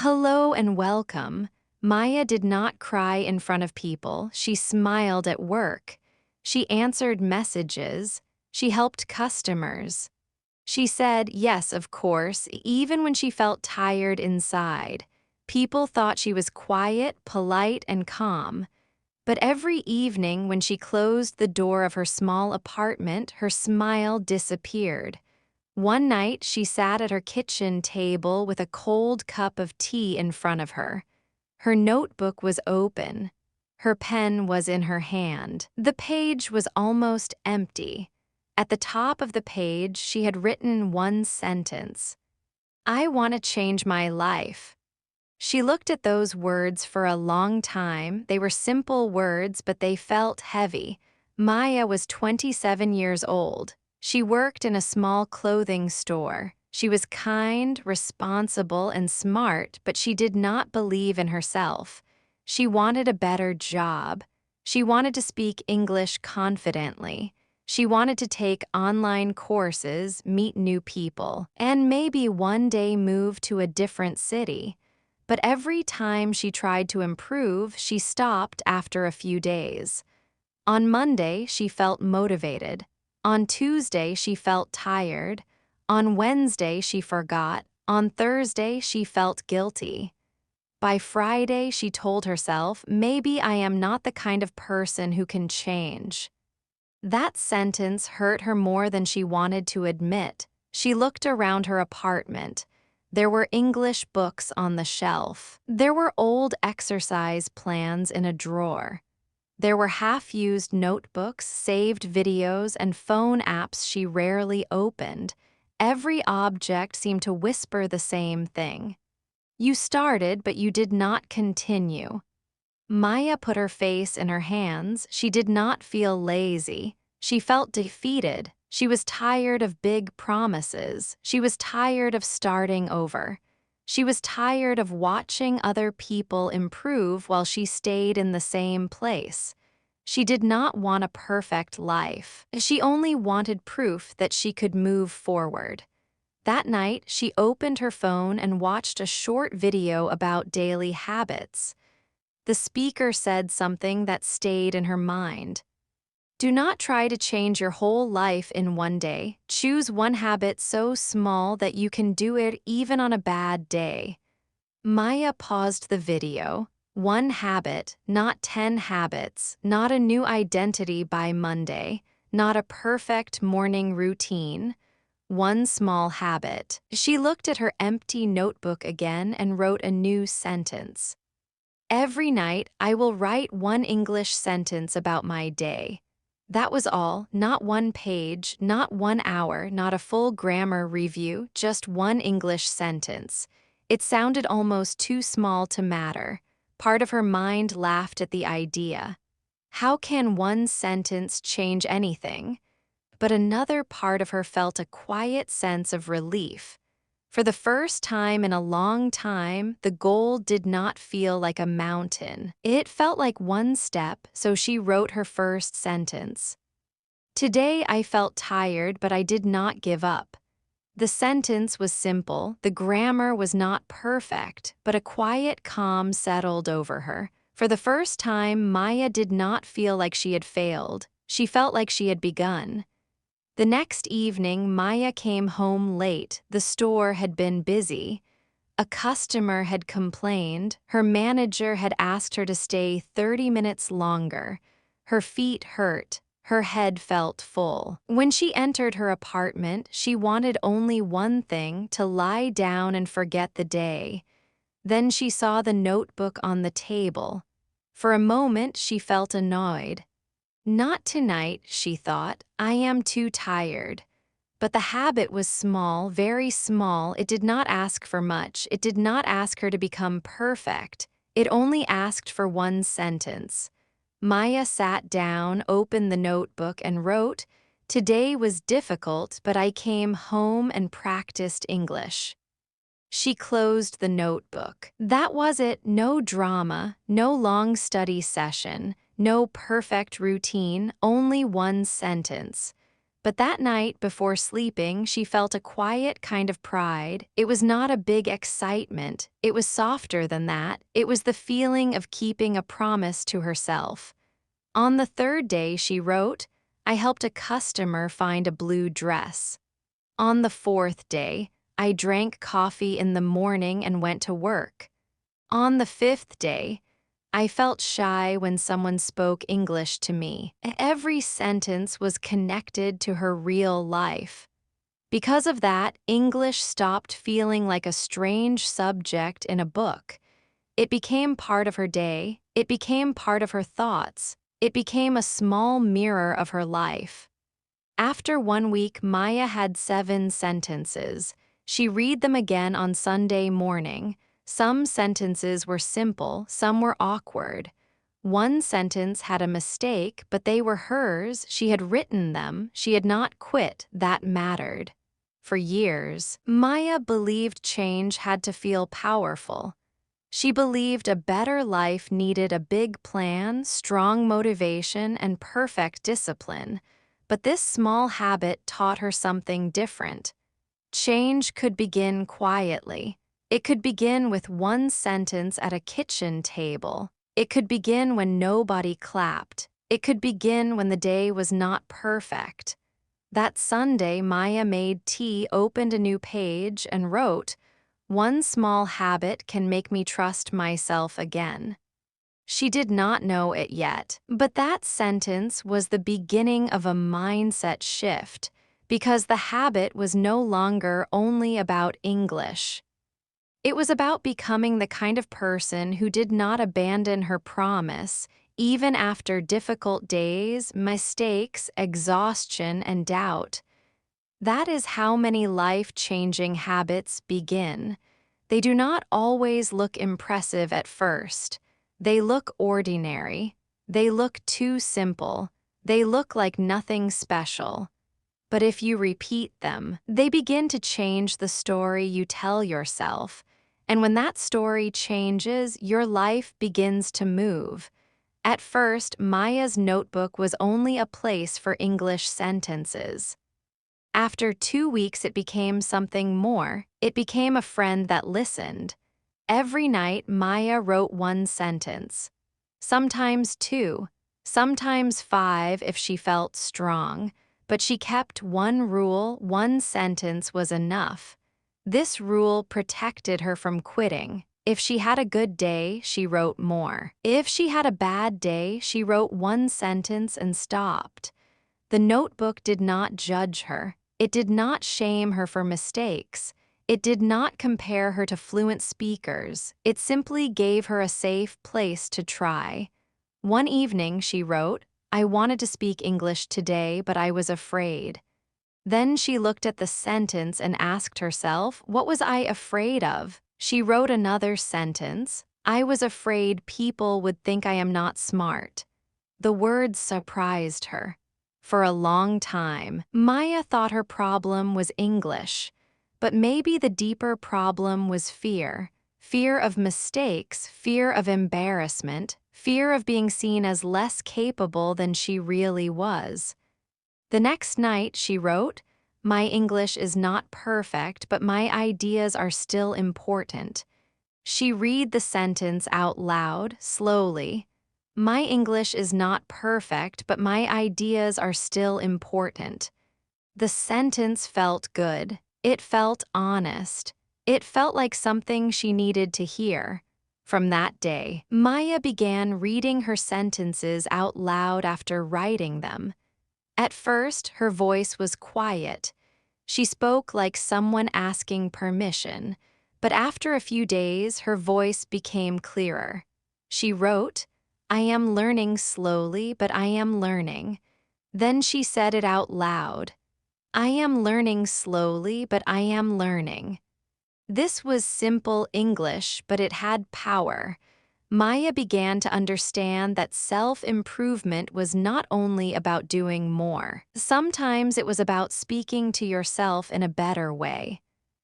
Hello and welcome. Maya did not cry in front of people. She smiled at work. She answered messages. She helped customers. She said yes, of course, even when she felt tired inside. People thought she was quiet, polite, and calm. But every evening when she closed the door of her small apartment, her smile disappeared. One night, she sat at her kitchen table with a cold cup of tea in front of her. Her notebook was open. Her pen was in her hand. The page was almost empty. At the top of the page, she had written one sentence: "I want to change my life." She looked at those words for a long time. They were simple words, but they felt heavy. Maya was 27 years old. She worked in a small clothing store. She was kind, responsible, and smart, but she did not believe in herself. She wanted a better job. She wanted to speak English confidently. She wanted to take online courses, meet new people, and maybe one day move to a different city. But every time she tried to improve, she stopped after a few days. On Monday, she felt motivated. On Tuesday, she felt tired. On Wednesday, she forgot. On Thursday, she felt guilty. By Friday, she told herself, maybe I am not the kind of person who can change. That sentence hurt her more than she wanted to admit. She looked around her apartment. There were English books on the shelf. There were old exercise plans in a drawer. There were half-used notebooks, saved videos, and phone apps she rarely opened. Every object seemed to whisper the same thing. You started, but you did not continue. Maya put her face in her hands. She did not feel lazy. She felt defeated. She was tired of big promises. She was tired of starting over. She was tired of watching other people improve while she stayed in the same place. She did not want a perfect life. She only wanted proof that she could move forward. That night, she opened her phone and watched a short video about daily habits. The speaker said something that stayed in her mind. Do not try to change your whole life in one day. Choose one habit so small that you can do it even on a bad day. Maya paused the video. One habit, not 10 habits, not a new identity by Monday, not a perfect morning routine. One small habit. She looked at her empty notebook again and wrote a new sentence. Every night, I will write one English sentence about my day. That was all, not one page, not 1 hour, not a full grammar review, just one English sentence. It sounded almost too small to matter. Part of her mind laughed at the idea. How can one sentence change anything? But another part of her felt a quiet sense of relief. For the first time in a long time, the goal did not feel like a mountain. It felt like one step, so she wrote her first sentence. Today I felt tired, but I did not give up. The sentence was simple, the grammar was not perfect, but a quiet calm settled over her. For the first time, Maya did not feel like she had failed. She felt like she had begun. The next evening, Maya came home late. The store had been busy. A customer had complained. Her manager had asked her to stay 30 minutes longer. Her feet hurt. Her head felt full. When she entered her apartment, she wanted only one thing: to lie down and forget the day. Then she saw the notebook on the table. For a moment, she felt annoyed. Not tonight, she thought. I am too tired. But the habit was small, very small. It did not ask for much. It did not ask her to become perfect. It only asked for one sentence. Maya sat down, opened the notebook, and wrote, "Today was difficult, but I came home and practiced English." She closed the notebook. That was it. No drama, no long study session, no perfect routine, only one sentence. But that night before sleeping, she felt a quiet kind of pride. It was not a big excitement. It was softer than that. It was the feeling of keeping a promise to herself. On the third day, she wrote, I helped a customer find a blue dress. On the fourth day, I drank coffee in the morning and went to work. On the fifth day, I felt shy when someone spoke English to me. Every sentence was connected to her real life. Because of that, English stopped feeling like a strange subject in a book. It became part of her day. It became part of her thoughts. It became a small mirror of her life. After 1 week, Maya had 7 sentences. She read them again on Sunday morning. Some sentences were simple, some were awkward. One sentence had a mistake, but they were hers. She had written them. She had not quit. That mattered. For years, Maya believed change had to feel powerful. She believed a better life needed a big plan, strong motivation, and perfect discipline. But this small habit taught her something different. Change could begin quietly. It could begin with one sentence at a kitchen table. It could begin when nobody clapped. It could begin when the day was not perfect. That Sunday, Maya made tea, opened a new page, and wrote, "One small habit can make me trust myself again." She did not know it yet, but that sentence was the beginning of a mindset shift, because the habit was no longer only about English. It was about becoming the kind of person who did not abandon her promise, even after difficult days, mistakes, exhaustion, and doubt. That is how many life-changing habits begin. They do not always look impressive at first. They look ordinary. They look too simple. They look like nothing special. But if you repeat them, they begin to change the story you tell yourself. And when that story changes, your life begins to move. At first, Maya's notebook was only a place for English sentences. After 2 weeks, it became something more. It became a friend that listened. Every night, Maya wrote one sentence. Sometimes 2, sometimes 5 if she felt strong. But she kept one rule: one sentence was enough. This rule protected her from quitting. If she had a good day, she wrote more. If she had a bad day, she wrote one sentence and stopped. The notebook did not judge her. It did not shame her for mistakes. It did not compare her to fluent speakers. It simply gave her a safe place to try. One evening, she wrote, "I wanted to speak English today, but I was afraid." Then she looked at the sentence and asked herself, what was I afraid of? She wrote another sentence, "I was afraid people would think I am not smart." The words surprised her. For a long time, Maya thought her problem was English. But maybe the deeper problem was fear. Fear of mistakes, fear of embarrassment, fear of being seen as less capable than she really was. The next night, she wrote, "My English is not perfect, but my ideas are still important." She read the sentence out loud, slowly. "My English is not perfect, but my ideas are still important." The sentence felt good. It felt honest. It felt like something she needed to hear. From that day, Maya began reading her sentences out loud after writing them. At first, her voice was quiet. She spoke like someone asking permission. But after a few days, her voice became clearer. She wrote, "I am learning slowly, but I am learning." Then she said it out loud. "I am learning slowly, but I am learning." This was simple English, but it had power. Maya began to understand that self-improvement was not only about doing more. Sometimes it was about speaking to yourself in a better way.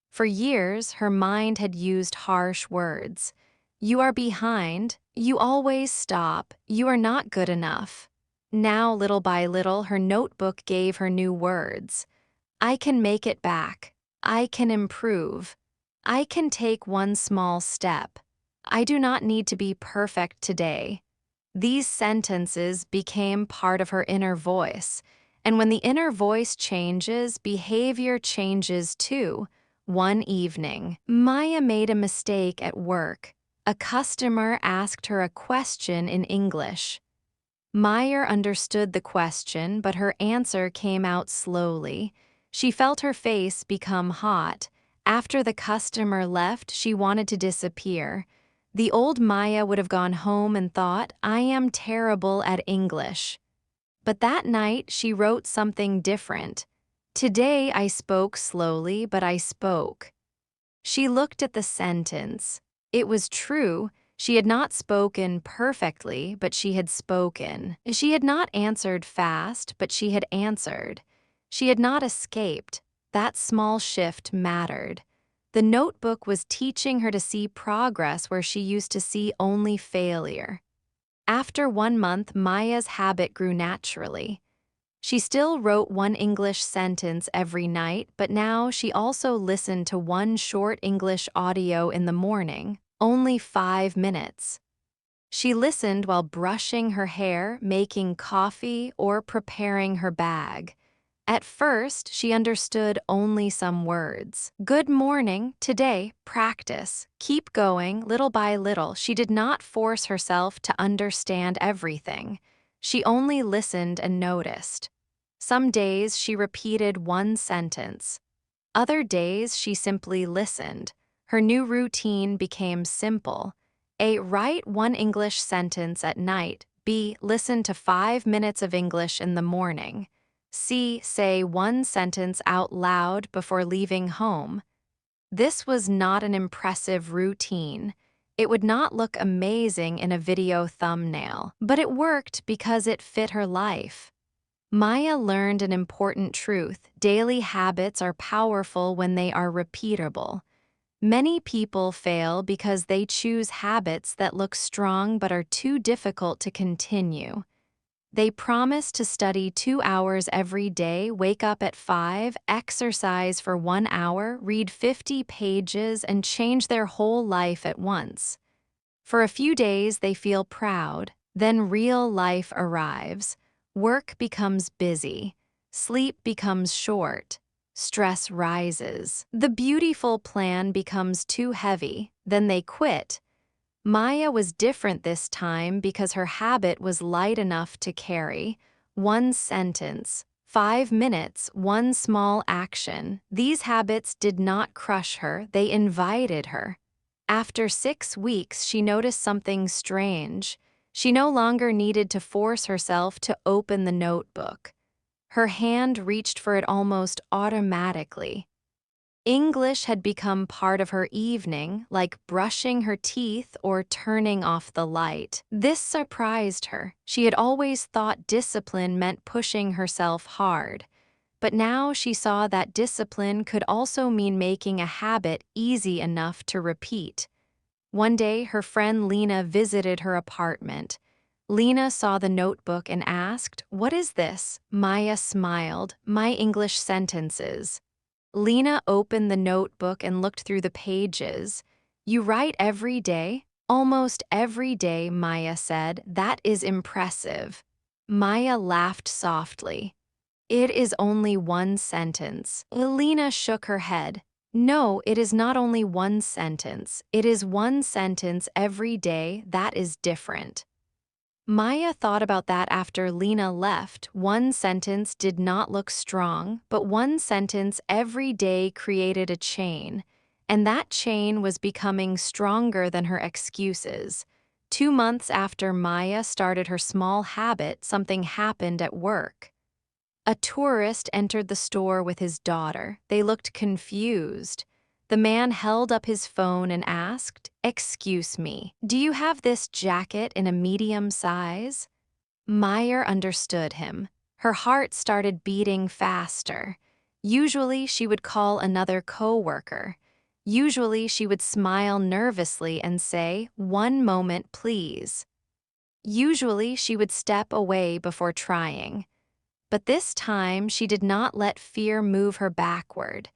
For years, her mind had used harsh words. "You are behind. You always stop. You are not good enough." Now, little by little, her notebook gave her new words. I can make it back. I can improve. I can take one small step. I do not need to be perfect today. These sentences became part of her inner voice, and when the inner voice changes, behavior changes too. One evening, Maya made a mistake at work. A customer asked her a question in English. Meyer understood the question, but her answer came out slowly. She felt her face become hot. After the customer left, she wanted to disappear. The old Maya would have gone home and thought, I am terrible at English. But that night, she wrote something different. Today I spoke slowly, but I spoke. She looked at the sentence. It was true. She had not spoken perfectly, but she had spoken. She had not answered fast, but she had answered. She had not escaped. That small shift mattered. The notebook was teaching her to see progress where she used to see only failure. After 1 month, Maya's habit grew naturally. She still wrote one English sentence every night, but now she also listened to one short English audio in the morning, only 5 minutes. She listened while brushing her hair, making coffee, or preparing her bag. At first, she understood only some words. Good morning, today, practice. Keep going, little by little. She did not force herself to understand everything. She only listened and noticed. Some days she repeated one sentence. Other days she simply listened. Her new routine became simple. A. Write one English sentence at night. B. Listen to 5 minutes of English in the morning. C. Say one sentence out loud before leaving home. This was not an impressive routine. It would not look amazing in a video thumbnail, but it worked because it fit her life. Maya learned an important truth. Daily habits are powerful when they are repeatable. Many people fail because they choose habits that look strong but are too difficult to continue. They promise to study 2 hours every day, wake up at 5, exercise for 1 hour, read 50 pages, and change their whole life at once. For a few days, they feel proud. Then real life arrives. Work becomes busy. Sleep becomes short. Stress rises. The beautiful plan becomes too heavy. Then they quit. Maya was different this time because her habit was light enough to carry. One sentence, 5 minutes, one small action. These habits did not crush her, they invited her. After 6 weeks, she noticed something strange. She no longer needed to force herself to open the notebook. Her hand reached for it almost automatically. English had become part of her evening, like brushing her teeth or turning off the light. This surprised her. She had always thought discipline meant pushing herself hard. But now she saw that discipline could also mean making a habit easy enough to repeat. One day, her friend Lena visited her apartment. Lena saw the notebook and asked, "What is this?" Maya smiled, "My English sentences." Lena opened the notebook and looked through the pages. "You write every day?" "Almost every day," Maya said. "That is impressive." Maya laughed softly. "It is only one sentence." Lena shook her head. "No, it is not only one sentence. It is one sentence every day. That is different." Maya thought about that after Lena left. One sentence did not look strong, but one sentence every day created a chain, and that chain was becoming stronger than her excuses. 2 months after Maya started her small habit, something happened at work. A tourist entered the store with his daughter. They looked confused. The man held up his phone and asked, "Excuse me, do you have this jacket in a medium size?" Meyer understood him. Her heart started beating faster. Usually she would call another coworker. Usually she would smile nervously and say, "1 moment, please." Usually, she would step away before trying. But this time, she did not let fear move her backward.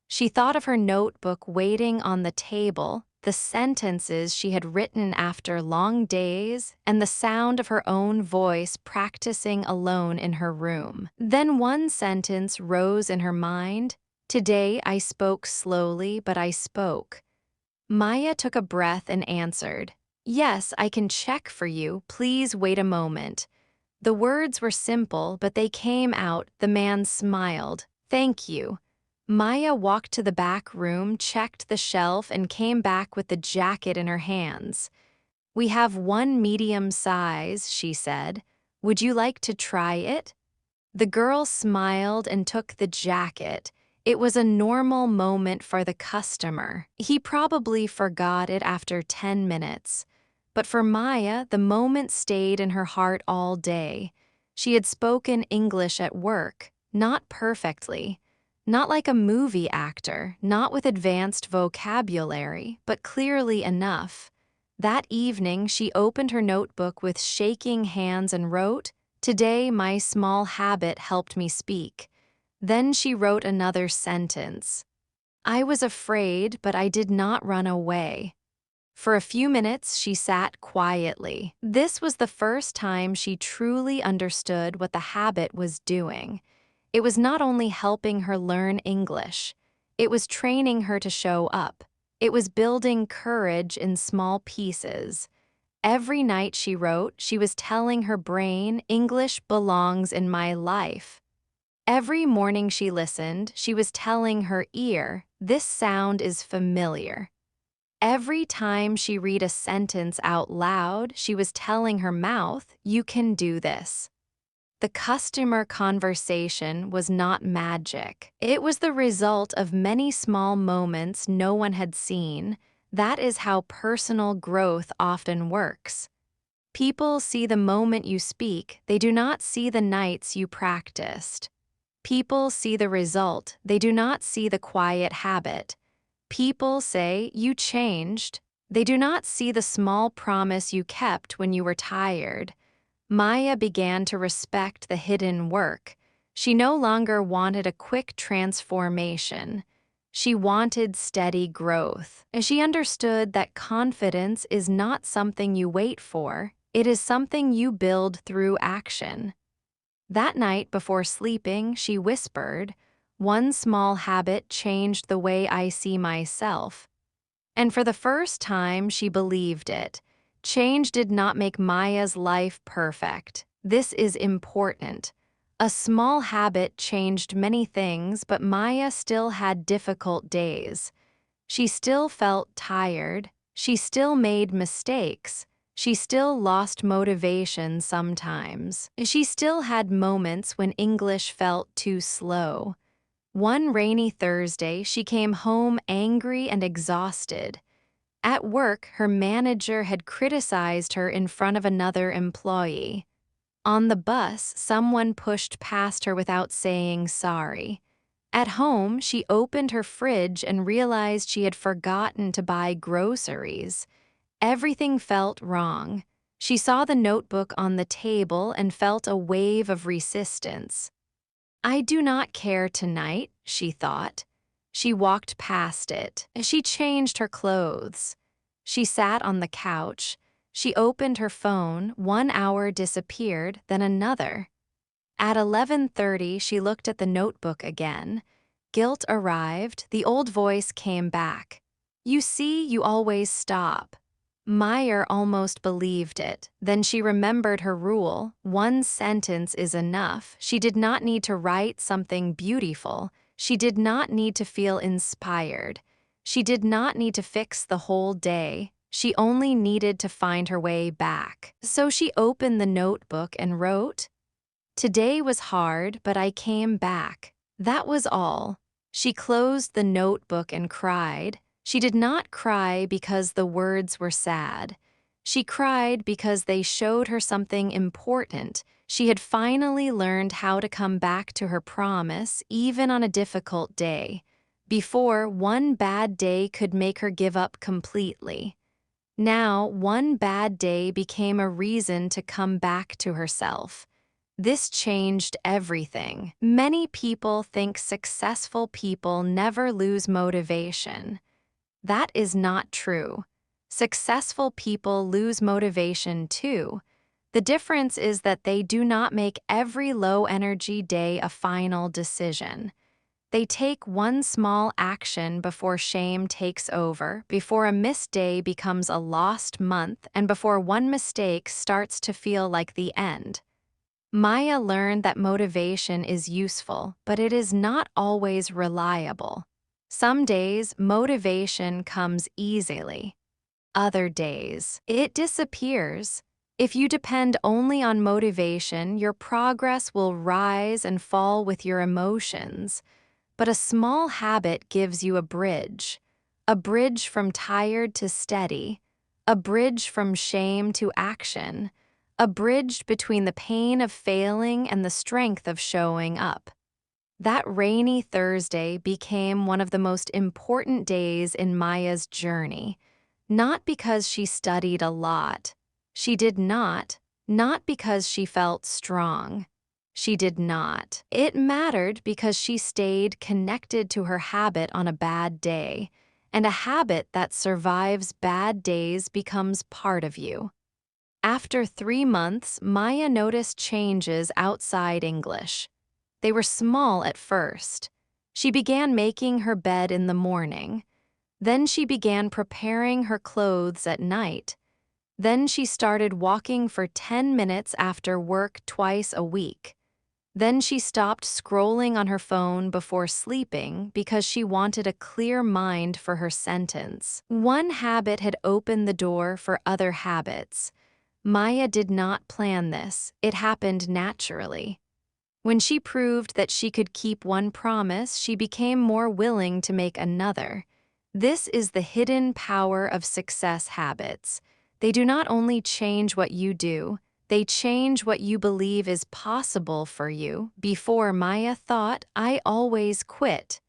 She thought of her notebook waiting on the table, the sentences she had written after long days, and the sound of her own voice practicing alone in her room. Then one sentence rose in her mind. Today I spoke slowly, but I spoke. Maya took a breath and answered, "Yes, I can check for you. Please wait a moment." The words were simple, but they came out. The man smiled. "Thank you." Maya walked to the back room, checked the shelf, and came back with the jacket in her hands. "We have one medium size," she said. "Would you like to try it?" The girl smiled and took the jacket. It was a normal moment for the customer. He probably forgot it after 10 minutes. But for Maya, the moment stayed in her heart all day. She had spoken English at work, not perfectly, not like a movie actor, not with advanced vocabulary, but clearly enough. That evening, she opened her notebook with shaking hands and wrote, "Today, my small habit helped me speak." Then she wrote another sentence. "I was afraid, but I did not run away." For a few minutes, she sat quietly. This was the first time she truly understood what the habit was doing. It was not only helping her learn English, it was training her to show up. It was building courage in small pieces. Every night she wrote, she was telling her brain, "English belongs in my life." Every morning she listened, she was telling her ear, "This sound is familiar." Every time she read a sentence out loud, she was telling her mouth, "You can do this." The customer conversation was not magic. It was the result of many small moments no one had seen. That is how personal growth often works. People see the moment you speak, they do not see the nights you practiced. People see the result, they do not see the quiet habit. People say, "You changed." They do not see the small promise you kept when you were tired. Maya began to respect the hidden work. She no longer wanted a quick transformation. She wanted steady growth. She understood that confidence is not something you wait for, it is something you build through action. That night before sleeping, she whispered, "One small habit changed the way I see myself." And for the first time, she believed it. Change did not make Maya's life perfect. This is important. A small habit changed many things, but Maya still had difficult days. She still felt tired. She still made mistakes. She still lost motivation sometimes. She still had moments when English felt too slow. One rainy Thursday, she came home angry and exhausted. At work, her manager had criticized her in front of another employee. On the bus, someone pushed past her without saying sorry. At home, she opened her fridge and realized she had forgotten to buy groceries. Everything felt wrong. She saw the notebook on the table and felt a wave of resistance. "I do not care tonight," she thought. She walked past it. She changed her clothes. She sat on the couch. She opened her phone. 1 hour disappeared, then another. At 11:30, she looked at the notebook again. Guilt arrived. The old voice came back. "You see, you always stop." Meyer almost believed it. Then she remembered her rule. One sentence is enough. She did not need to write something beautiful. She did not need to feel inspired. She did not need to fix the whole day. She only needed to find her way back. So she opened the notebook and wrote, "Today was hard, but I came back." That was all. She closed the notebook and cried. She did not cry because the words were sad. She cried because they showed her something important. She had finally learned how to come back to her promise, even on a difficult day. Before, one bad day could make her give up completely. Now, one bad day became a reason to come back to herself. This changed everything. Many people think successful people never lose motivation. That is not true. Successful people lose motivation too. The difference is that they do not make every low-energy day a final decision. They take one small action before shame takes over, before a missed day becomes a lost month, and before one mistake starts to feel like the end. Maya learned that motivation is useful, but it is not always reliable. Some days, motivation comes easily. Other days, it disappears. If you depend only on motivation, your progress will rise and fall with your emotions. But a small habit gives you a bridge from tired to steady, a bridge from shame to action, a bridge between the pain of failing and the strength of showing up. That rainy Thursday became one of the most important days in Maya's journey, not because she studied a lot. She did not because she felt strong. She did not. It mattered because she stayed connected to her habit on a bad day, and a habit that survives bad days becomes part of you. After 3 months, Maya noticed changes outside English. They were small at first. She began making her bed in the morning. Then she began preparing her clothes at night. Then she started walking for 10 minutes after work twice a week. Then she stopped scrolling on her phone before sleeping because she wanted a clear mind for her sentence. One habit had opened the door for other habits. Maya did not plan this. It happened naturally. When she proved that she could keep one promise, she became more willing to make another. This is the hidden power of success habits. They do not only change what you do, they change what you believe is possible for you. Before, Maya thought, "I always quit."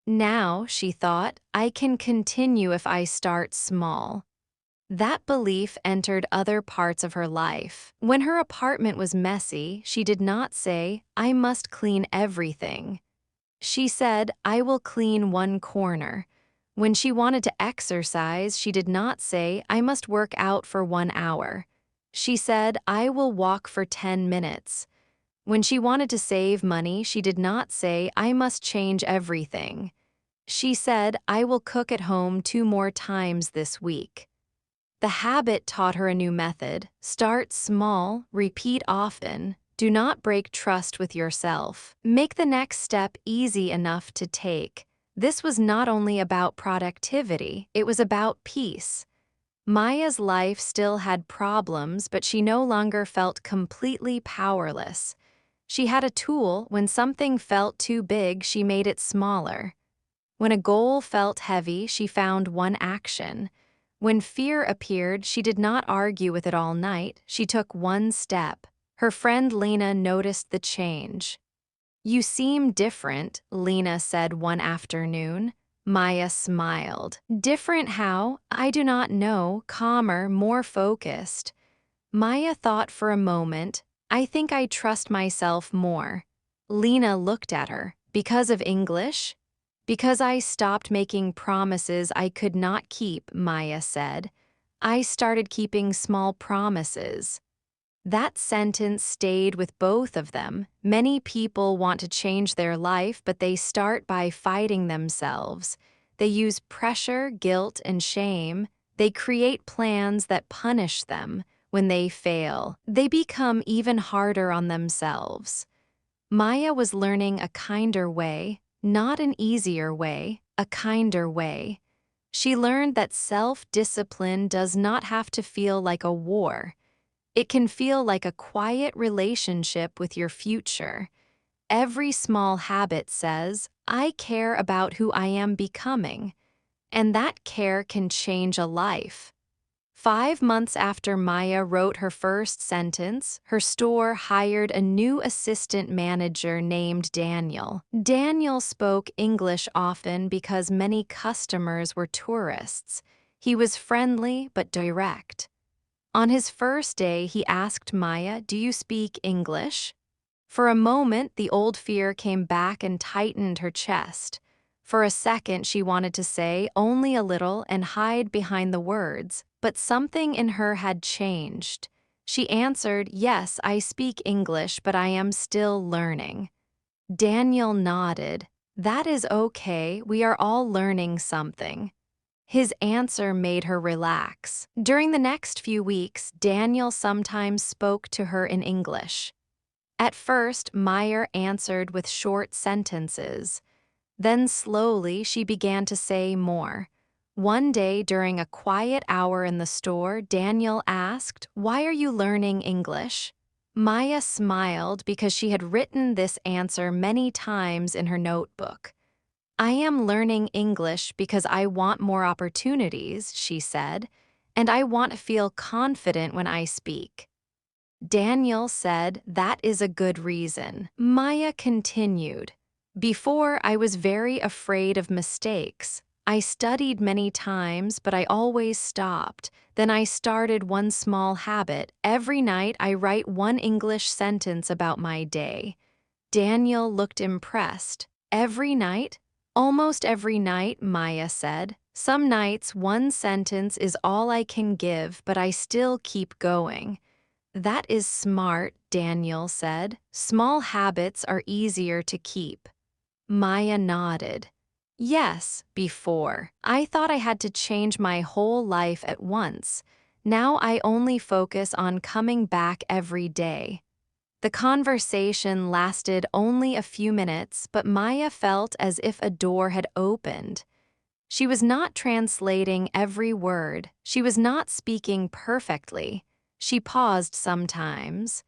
Now, she thought, "I can continue if I start small." That belief entered other parts of her life. When her apartment was messy, she did not say, "I must clean everything." She said, "I will clean one corner." When she wanted to exercise, she did not say, "I must work out for 1 hour." She said, "I will walk for 10 minutes." When she wanted to save money, she did not say, "I must change everything." She said, "I will cook at home 2 more times this week." The habit taught her a new method. Start small, repeat often. Do not break trust with yourself. Make the next step easy enough to take. This was not only about productivity, it was about peace. Maya's life still had problems, but she no longer felt completely powerless. She had a tool. When something felt too big, she made it smaller. When a goal felt heavy, she found one action. When fear appeared, she did not argue with it all night. She took one step. Her friend Lena noticed the change. "You seem different," Lena said one afternoon. Maya smiled. "Different how? I do not know. Calmer, more focused." Maya thought for a moment. "I think I trust myself more." Lena looked at her. "Because of English?" "Because I stopped making promises I could not keep," Maya said. "I started keeping small promises." That sentence stayed with both of them. Many people want to change their life, but they start by fighting themselves. They use pressure, guilt, and shame. They create plans that punish them. When they fail, they become even harder on themselves. Maya was learning a kinder way, not an easier way, a kinder way. She learned that self-discipline does not have to feel like a war. It can feel like a quiet relationship with your future. Every small habit says, "I care about who I am becoming," and that care can change a life. 5 months after Maya wrote her first sentence, her store hired a new assistant manager named Daniel. Daniel spoke English often because many customers were tourists. He was friendly but direct. On his first day, he asked Maya, "Do you speak English?" For a moment, the old fear came back and tightened her chest. For a second, she wanted to say only a little and hide behind the words, but something in her had changed. She answered, "Yes, I speak English, but I am still learning." Daniel nodded. "That is okay, we are all learning something." His answer made her relax. During the next few weeks, Daniel sometimes spoke to her in English. At first, Meyer answered with short sentences. Then slowly she began to say more. One day during a quiet hour in the store, Daniel asked, "Why are you learning English?" Maya smiled because she had written this answer many times in her notebook. "I am learning English because I want more opportunities," she said, "and I want to feel confident when I speak." Daniel said, "That is a good reason." Maya continued, "Before, I was very afraid of mistakes. I studied many times, but I always stopped. Then I started one small habit. Every night I write one English sentence about my day." Daniel looked impressed. "Every night?" "Almost every night," Maya said. "Some nights one sentence is all I can give, but I still keep going." "That is smart," Daniel said. "Small habits are easier to keep." Maya nodded. "Yes, before. I thought I had to change my whole life at once. Now I only focus on coming back every day." The conversation lasted only a few minutes, but Maya felt as if a door had opened. She was not translating every word. She was not speaking perfectly. She paused sometimes.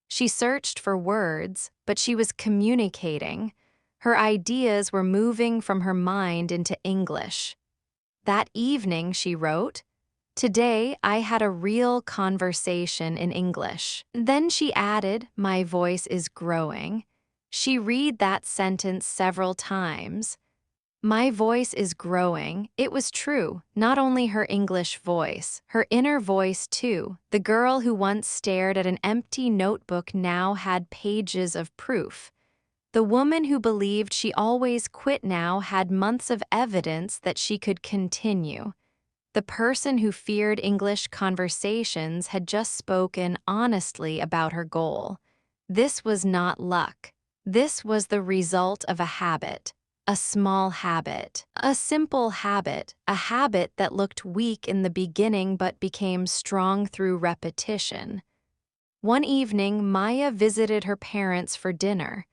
She searched for words, but she was communicating. Her ideas were moving from her mind into English. That evening, she wrote, "Today I had a real conversation in English." Then she added, "My voice is growing." She read that sentence several times. My voice is growing. It was true, not only her English voice, her inner voice too. The girl who once stared at an empty notebook now had pages of proof. The woman who believed she always quit now had months of evidence that she could continue. The person who feared English conversations had just spoken honestly about her goal. This was not luck. This was the result of a habit. A small habit. A simple habit. A habit that looked weak in the beginning but became strong through repetition. One evening, Maya visited her parents for dinner.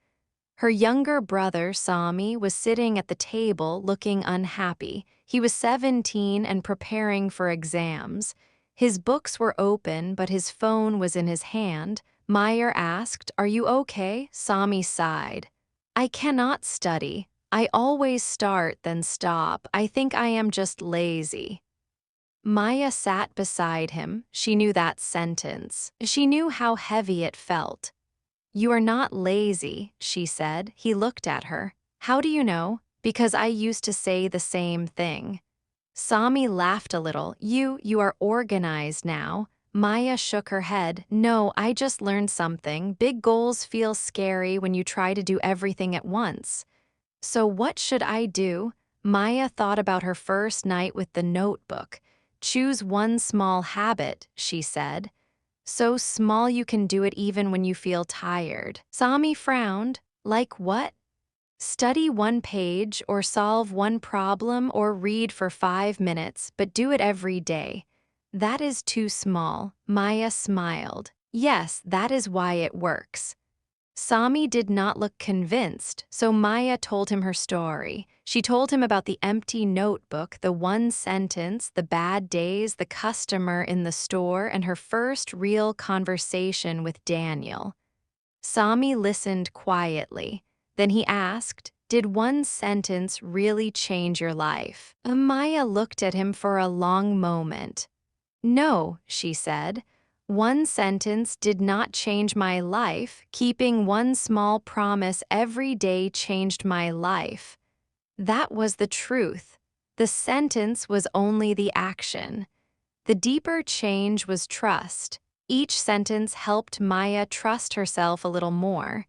Her younger brother, Sami, was sitting at the table looking unhappy. He was 17 and preparing for exams. His books were open, but his phone was in his hand. Meyer asked, "Are you okay?" Sami sighed. "I cannot study. I always start, then stop. I think I am just lazy." Maya sat beside him. She knew that sentence. She knew how heavy it felt. "You are not lazy," she said. He looked at her. "How do you know?" "Because I used to say the same thing." Sami laughed a little. You are organized now." Maya shook her head. "No, I just learned something. Big goals feel scary when you try to do everything at once." "So what should I do?" Maya thought about her first night with the notebook. "Choose one small habit," she said. "So small you can do it even when you feel tired." Sami frowned. "Like what?" "Study one page or solve one problem or read for 5 minutes, but do it every day." "That is too small." Maya smiled. "Yes, that is why it works." Sami did not look convinced, so Maya told him her story. She told him about the empty notebook, the one sentence, the bad days, the customer in the store, and her first real conversation with Daniel. Sami listened quietly. Then he asked, "Did one sentence really change your life?" Maya looked at him for a long moment. "No," she said. "One sentence did not change my life. Keeping one small promise every day changed my life." That was the truth. The sentence was only the action. The deeper change was trust. Each sentence helped Maya trust herself a little more.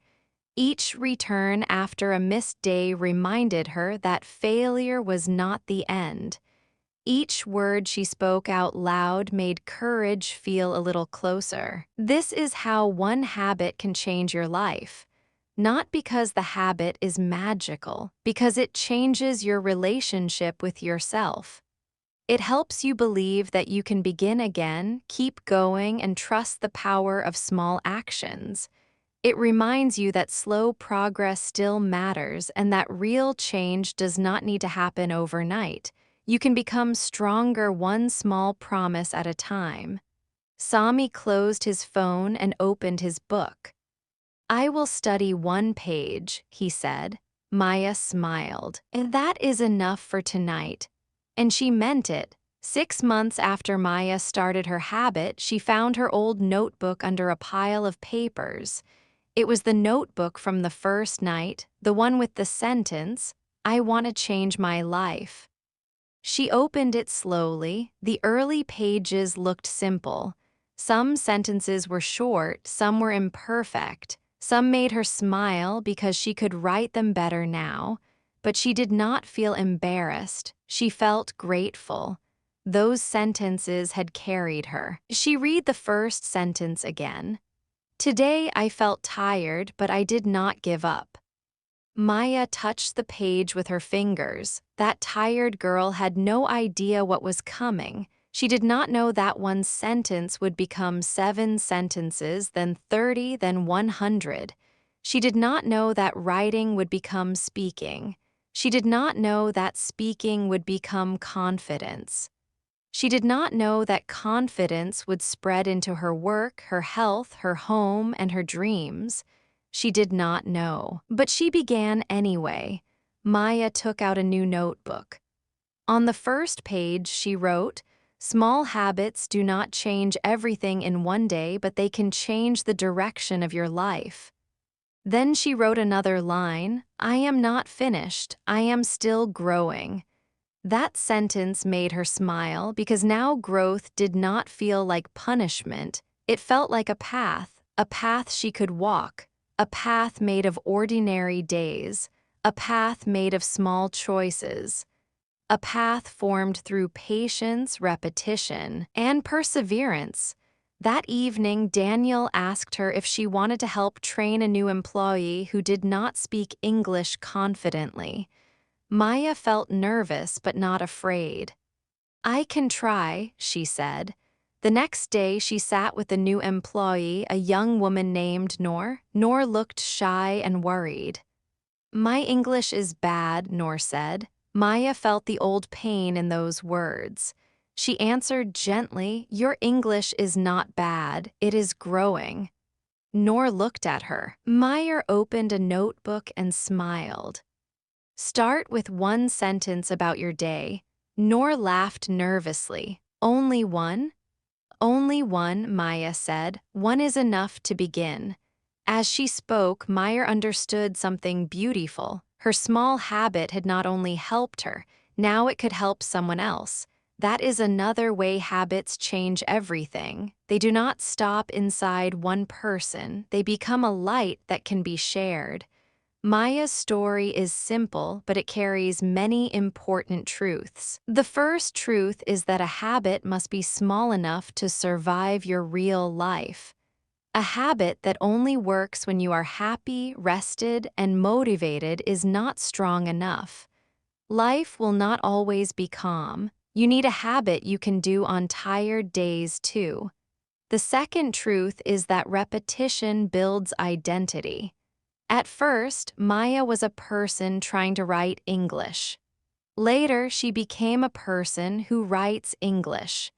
Each return after a missed day reminded her that failure was not the end. Each word she spoke out loud made courage feel a little closer. This is how one habit can change your life. Not because the habit is magical, because it changes your relationship with yourself. It helps you believe that you can begin again, keep going, and trust the power of small actions. It reminds you that slow progress still matters and that real change does not need to happen overnight. You can become stronger one small promise at a time. Sami closed his phone and opened his book. "I will study one page," he said. Maya smiled. "And that is enough for tonight." And she meant it. 6 months after Maya started her habit, she found her old notebook under a pile of papers. It was the notebook from the first night, the one with the sentence, "I want to change my life." She opened it slowly. The early pages looked simple. Some sentences were short, some were imperfect. Some made her smile because she could write them better now. But she did not feel embarrassed. She felt grateful. Those sentences had carried her. She read the first sentence again. "Today I felt tired, but I did not give up." Maya touched the page with her fingers. That tired girl had no idea what was coming. She did not know that one sentence would become 7 sentences, then 30, then 100. She did not know that writing would become speaking. She did not know that speaking would become confidence. She did not know that confidence would spread into her work, her health, her home, and her dreams. She did not know. But she began anyway. Maya took out a new notebook. On the first page, she wrote, "Small habits do not change everything in one day, but they can change the direction of your life." Then she wrote another line, "I am not finished. I am still growing." That sentence made her smile because now growth did not feel like punishment. It felt like a path she could walk, a path made of ordinary days, a path made of small choices, a path formed through patience, repetition, and perseverance. That evening, Daniel asked her if she wanted to help train a new employee who did not speak English confidently. Maya felt nervous but not afraid. "I can try," she said. The next day, she sat with the new employee, a young woman named Noor. Noor looked shy and worried. "My English is bad," Noor said. Maya felt the old pain in those words. She answered gently, "Your English is not bad, it is growing." Noor looked at her. Maya opened a notebook and smiled. "Start with one sentence about your day." Noor laughed nervously. "Only one?" "Only one," Maya said. "One is enough to begin." As she spoke, Maya understood something beautiful. Her small habit had not only helped her, now it could help someone else. That is another way habits change everything. They do not stop inside one person. They become a light that can be shared. Maya's story is simple, but it carries many important truths. The first truth is that a habit must be small enough to survive your real life. A habit that only works when you are happy, rested, and motivated is not strong enough. Life will not always be calm. You need a habit you can do on tired days too. The second truth is that repetition builds identity. At first, Maya was a person trying to write English. Later, she became a person who writes English.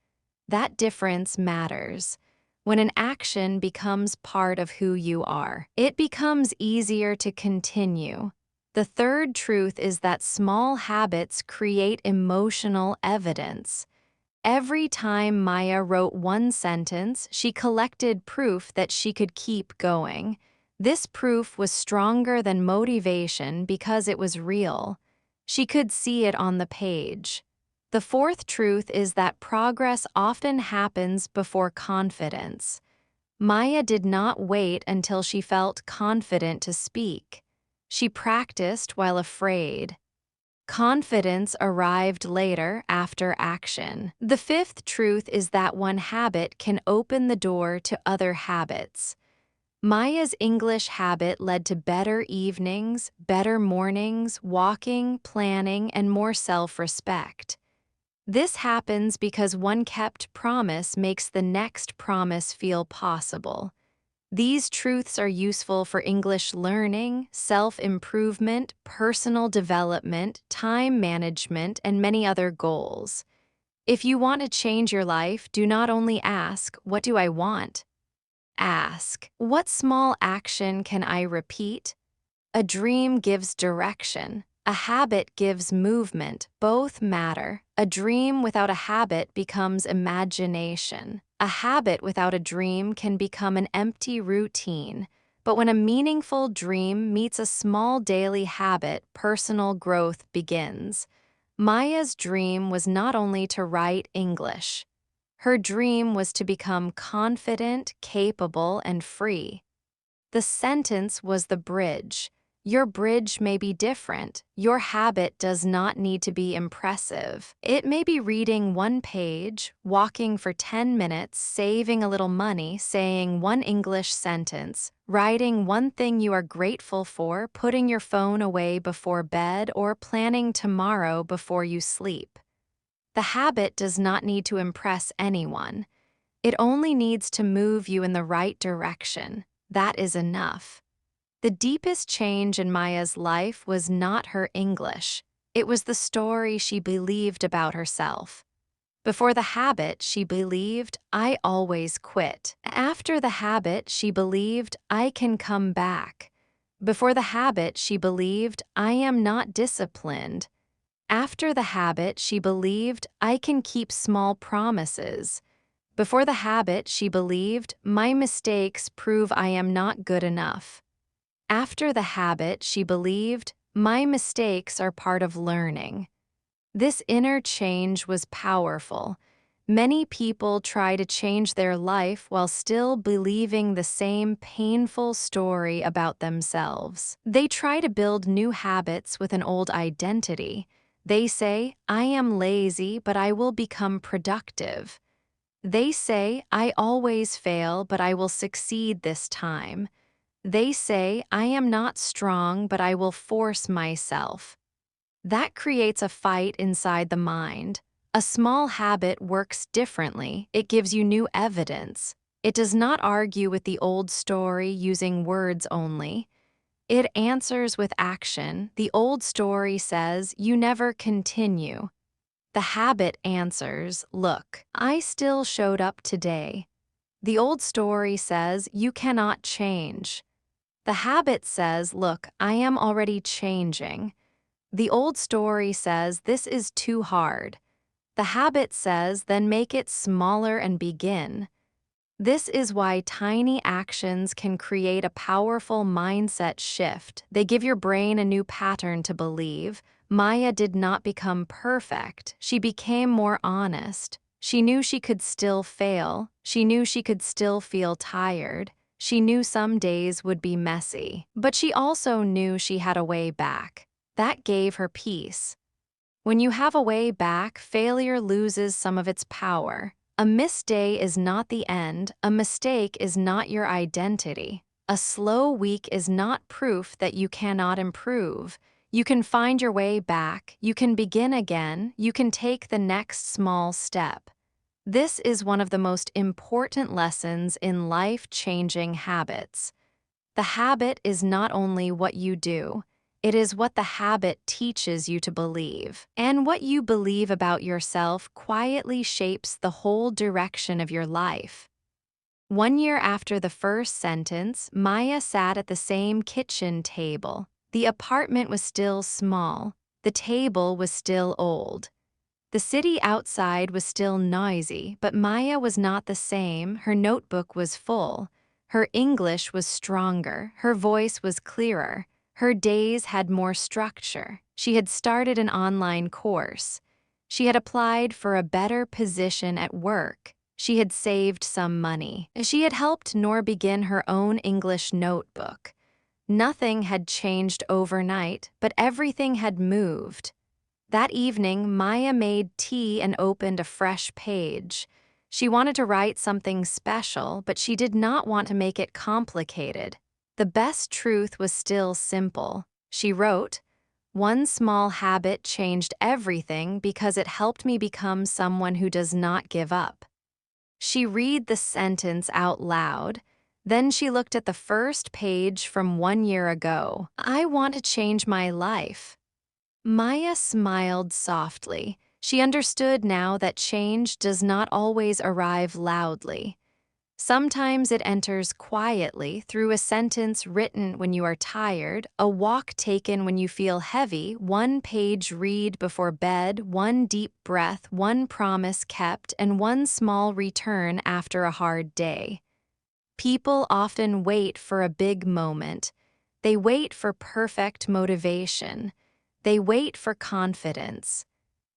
That difference matters. When an action becomes part of who you are, it becomes easier to continue. The third truth is that small habits create emotional evidence. Every time Maya wrote one sentence, she collected proof that she could keep going. This proof was stronger than motivation because it was real. She could see it on the page. The fourth truth is that progress often happens before confidence. Maya did not wait until she felt confident to speak. She practiced while afraid. Confidence arrived later after action. The fifth truth is that one habit can open the door to other habits. Maya's English habit led to better evenings, better mornings, walking, planning, and more self-respect. This happens because one kept promise makes the next promise feel possible. These truths are useful for English learning, self-improvement, personal development, time management, and many other goals. If you want to change your life, do not only ask, "What do I want?" Ask, "What small action can I repeat?" A dream gives direction. A habit gives movement. Both matter. A dream without a habit becomes imagination. A habit without a dream can become an empty routine. But when a meaningful dream meets a small daily habit, personal growth begins. Maya's dream was not only to write English. Her dream was to become confident, capable, and free. The sentence was the bridge. Your bridge may be different. Your habit does not need to be impressive. It may be reading one page, walking for 10 minutes, saving a little money, saying one English sentence, writing one thing you are grateful for, putting your phone away before bed, or planning tomorrow before you sleep. The habit does not need to impress anyone. It only needs to move you in the right direction. That is enough. The deepest change in Maya's life was not her English. It was the story she believed about herself. Before the habit, she believed, "I always quit." After the habit, she believed, "I can come back." Before the habit, she believed, "I am not disciplined." After the habit, she believed, "I can keep small promises." Before the habit, she believed, "My mistakes prove I am not good enough." After the habit, she believed, "My mistakes are part of learning." This inner change was powerful. Many people try to change their life while still believing the same painful story about themselves. They try to build new habits with an old identity. They say, "I am lazy, but I will become productive." They say, "I always fail, but I will succeed this time." They say, "I am not strong, but I will force myself." That creates a fight inside the mind. A small habit works differently. It gives you new evidence. It does not argue with the old story using words only. It answers with action. The old story says, "You never continue." The habit answers, "Look, I still showed up today." The old story says, "You cannot change." The habit says, "Look, I am already changing." The old story says, "This is too hard." The habit says, "Then make it smaller and begin." This is why tiny actions can create a powerful mindset shift. They give your brain a new pattern to believe. Maya did not become perfect. She became more honest. She knew she could still fail. She knew she could still feel tired. She knew some days would be messy. But she also knew she had a way back. That gave her peace. When you have a way back, failure loses some of its power. A missed day is not the end. A mistake is not your identity. A slow week is not proof that you cannot improve. You can find your way back. You can begin again. You can take the next small step. This is one of the most important lessons in life-changing habits. The habit is not only what you do, it is what the habit teaches you to believe. And what you believe about yourself quietly shapes the whole direction of your life. 1 year after the first sentence, Maya sat at the same kitchen table. The apartment was still small. The table was still old. The city outside was still noisy, but Maya was not the same. Her notebook was full. Her English was stronger. Her voice was clearer. Her days had more structure. She had started an online course. She had applied for a better position at work. She had saved some money. She had helped Noor begin her own English notebook. Nothing had changed overnight, but everything had moved. That evening, Maya made tea and opened a fresh page. She wanted to write something special, but she did not want to make it complicated. The best truth was still simple. She wrote, "One small habit changed everything because it helped me become someone who does not give up." She read the sentence out loud. Then she looked at the first page from 1 year ago. "I want to change my life." Maya smiled softly. She understood now that change does not always arrive loudly. Sometimes it enters quietly through a sentence written when you are tired, a walk taken when you feel heavy, one page read before bed, one deep breath, one promise kept, and one small return after a hard day. People often wait for a big moment. They wait for perfect motivation. They wait for confidence.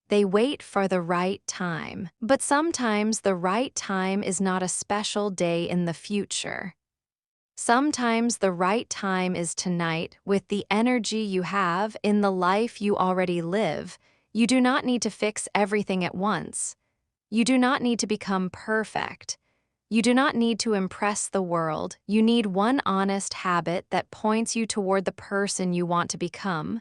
They wait for the right time. But sometimes the right time is not a special day in the future. Sometimes the right time is tonight with the energy you have in the life you already live. You do not need to fix everything at once. You do not need to become perfect. You do not need to impress the world. You need one honest habit that points you toward the person you want to become.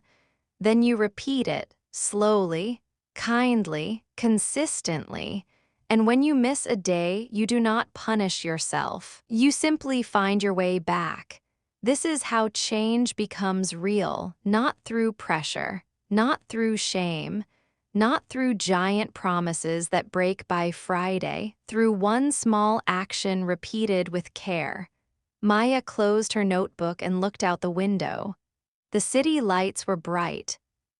Then you repeat it, slowly, kindly, consistently, and when you miss a day, you do not punish yourself. You simply find your way back. This is how change becomes real, not through pressure, not through shame, not through giant promises that break by Friday, through one small action repeated with care. Maya closed her notebook and looked out the window. The city lights were bright.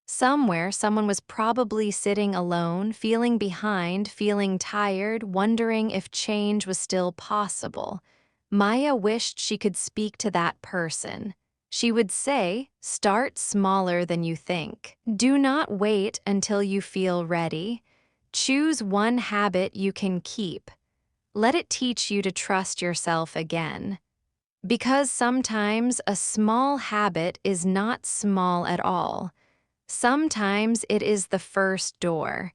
Somewhere, someone was probably sitting alone, feeling behind, feeling tired, wondering if change was still possible. Maya wished she could speak to that person. She would say, "Start smaller than you think. Do not wait until you feel ready. Choose one habit you can keep. Let it teach you to trust yourself again." Because sometimes a small habit is not small at all. Sometimes it is the first door.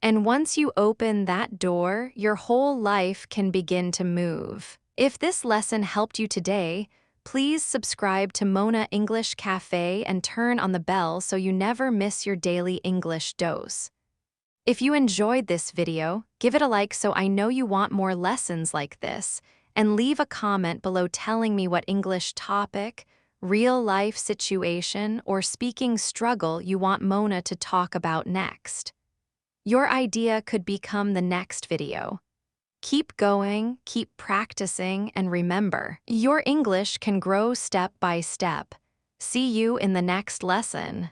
And once you open that door, your whole life can begin to move. If this lesson helped you today, please subscribe to Mona English Cafe and turn on the bell so you never miss your daily English dose. If you enjoyed this video, give it a like so I know you want more lessons like this, and leave a comment below telling me what English topic, real-life situation, or speaking struggle you want Mona to talk about next. Your idea could become the next video. Keep going, keep practicing, and remember, your English can grow step by step. See you in the next lesson.